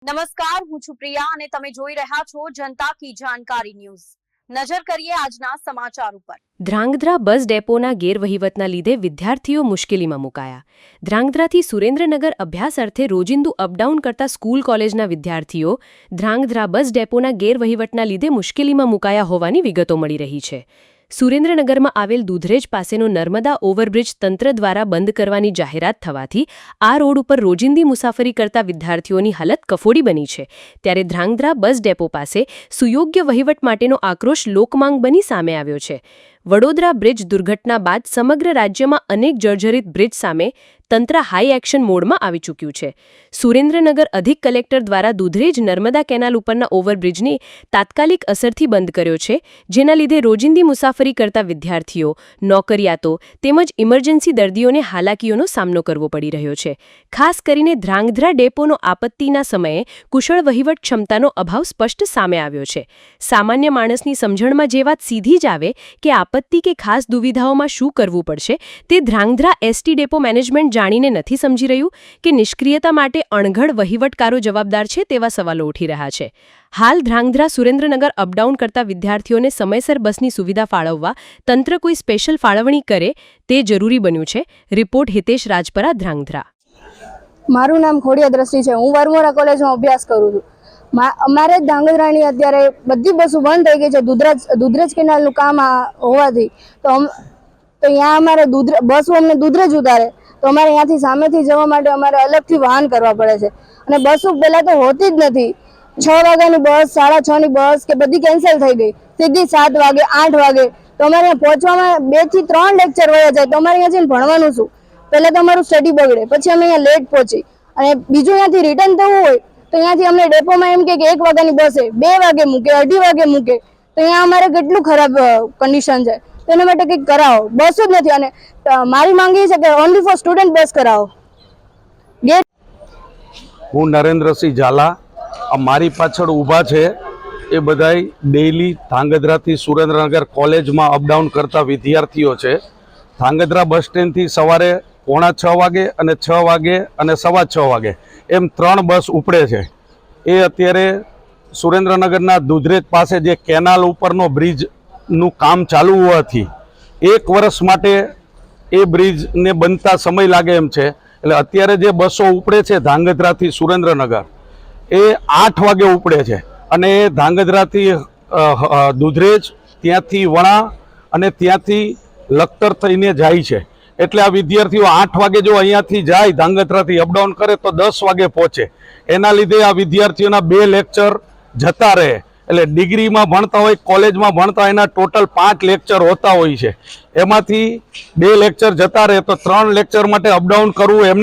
નમસ્કાર, હું છું પ્રિયા અને તમે જોઈ રહ્યા છો જનતા કી જાણકારી ન્યૂઝ। નજર કરીએ આજના સમાચાર ઉપર। ધ્રાંગધ્રા બસ ડેપોના ગેરવહીવટના લીધે વિદ્યાર્થીઓ મુશ્કેલીમાં મુકાયા। ધ્રાંગધ્રાથી સુરેન્દ્રનગર અભ્યાસ અર્થે રોજિંદુ અપડાઉન કરતા સ્કૂલ કોલેજના વિદ્યાર્થીઓ ધ્રાંગધ્રા બસ ડેપોના ગેરવહીવટના લીધે મુશ્કેલીમાં મુકાયા હોવાની વિગતો મળી રહી છે। સુરેન્દ્રનગરમાં આવેલ દુધરેજ પાસેનો નર્મદા ઓવરબ્રિજ તંત્ર દ્વારા બંધ કરવાની જાહેરાત થવાથી આ રોડ ઉપર રોજિંદી મુસાફરી કરતા વિદ્યાર્થીઓની હાલત કફોડી બની છે। ત્યારે ધ્રાંગધ્રા બસ ડેપો પાસે સુયોગ્ય વહીવટ માટેનો આક્રોશ લોકમાંગ બની સામે આવ્યો છે। વડોદરા બ્રિજ દુર્ઘટના બાદ સમગ્ર રાજ્યમાં અનેક જર્જરિત બ્રિજ સામે તંત્ર હાઈ એક્શન મોડમાં આવી ચૂક્યું છે। સુરેન્દ્રનગર અધિક કલેક્ટર દ્વારા દુધરેજ નર્મદા કેનાલ ઉપરના ઓવરબ્રિજને તાત્કાલિક અસરથી બંધ કર્યો છે, જેના લીધે રોજિંદી મુસાફરી કરતા વિદ્યાર્થીઓ, નોકરિયાતો તેમજ ઇમરજન્સી દર્દીઓને હાલાકીઓનો સામનો કરવો પડી રહ્યો છે। ખાસ કરીને ધ્રાંગધ્રા ડેપોનો આપત્તિના સમયે કુશળ વહીવટ ક્ષમતાનો અભાવ સ્પષ્ટ સામે આવ્યો છે। સામાન્ય માણસની સમજણમાં જે વાત સીધી જ આવે કે આપત્તિ કે ખાસ દુવિધાઓમાં શું કરવું પડશે તે ધ્રાંગધ્રા એસટી ડેપો મેનેજમેન્ટ જાણીને નથી સમજી રહ્યું કે નિષ્ક્રિયતા માટે અણઘડ વહીવટકારો જવાબદાર છે તેવા સવાલો ઉઠી રહ્યા છે। હાલ ધ્રાંગધ્રા સુરેન્દ્રનગર અપડાઉન કરતા વિદ્યાર્થીઓને સમયસર બસની સુવિધા ફાળવવા તંત્ર કોઈ સ્પેશિયલ ફાળવણી કરે તે જરૂરી બન્યું છે। રિપોર્ટ હિતેશ રાજપરા, ધ્રાંગધ્રા। મારું નામ ખોડિયા દ્રષ્ટિ છે। હું વરમોરા કોલેજમાં અભ્યાસ કરું છું। અમારે ધ્રાંગધ્રાની અત્યારે બધી બસો બંધ થઈ ગઈ છે દુધરેજ કેનાલનું કામ હોવાથી। તો અહીંયા અમારે બસો અમને દુધરેજ ઉતારે તો અમારે અહીંયાથી સામેથી જવા માટે અમારે અલગથી વાહન કરવા પડે છે અને બસો પહેલાં તો હોતી જ નથી। 6 વાગ્યાની બસ, 6:30ની બસ કે બધી કેન્સલ થઈ ગઈ, સીધી 7 વાગે 8 વાગે। તો અમારે અહીંયા પહોંચવામાં 2 થી 3 લેક્ચર વયા જાય, તો અમારે અહીંયા જઈને ભણવાનું શું? પહેલાં તો અમારું સ્ટડી બગડે, પછી અમે અહીંયા લેટ પહોંચી અને બીજું અહીંયાથી રિટર્ન થવું હોય તો અહીંયાથી અમને ડેપોમાં એમ કે 1 વાગ્યાની બસે 2 વાગે મૂકે, 2:30 વાગે મૂકે। તો અહીંયા અમારે કેટલું ખરાબ કન્ડિશન છે, તો એના માટે કંઈક કરાવો। બસો જ નથી અને મારી માંગ એ છે કે ઓનલી ફોર સ્ટુડન્ટ બસ કરાવો। હું નરેન્દ્રસિંહ ઝાલા, મારી પાછળ ઊભા છે એ બધાય ડેઇલી ધ્રાંગધ્રાથી સુરેન્દ્રનગર કોલેજમાં અપડાઉન કરતા વિદ્યાર્થીઓ છે। ધ્રાંગધ્રા બસ સ્ટેન્ડથી સવારે 5:45 વાગે અને 6 વાગે અને 6:15 વાગે એમ 3 બસ ઉપડે છે। એ અત્યારે સુરેન્દ્રનગરના દુધરેજ પાસે જે કેનાલ ઉપરનો બ્રિજનું કામ ચાલુ હોવાથી 1 વર્ષ માટે એ બ્રિજને બનતા સમય લાગે એમ છે। એટલે અત્યારે જે બસો ઉપડે છે ધ્રાંગધ્રાથી સુરેન્દ્રનગર એ 8 વાગે ઉપડે છે અને એ ધ્રાંગધ્રાથી દુધરેજ, ત્યાંથી વણા અને ત્યાંથી લખતર થઈને જાય છે। એટલે આ વિદ્યાર્થીઓ 8 વાગે જો અહીંયાથી જાય ધ્રાંગધ્રાથી અપડાઉન કરે તો 10 વાગે પહોંચે। એના લીધે આ વિદ્યાર્થીઓના 2 લેક્ચર જતા રહે। એટલે ડિગ્રીમાં ભણતા હોય, કોલેજમાં ભણતા હોય, એના ટોટલ 5 લેક્ચર હોતા હોય છે, એમાંથી 2 લેક્ચર જતા રહે તો 3 લેક્ચર માટે અપડાઉન કરવું એમને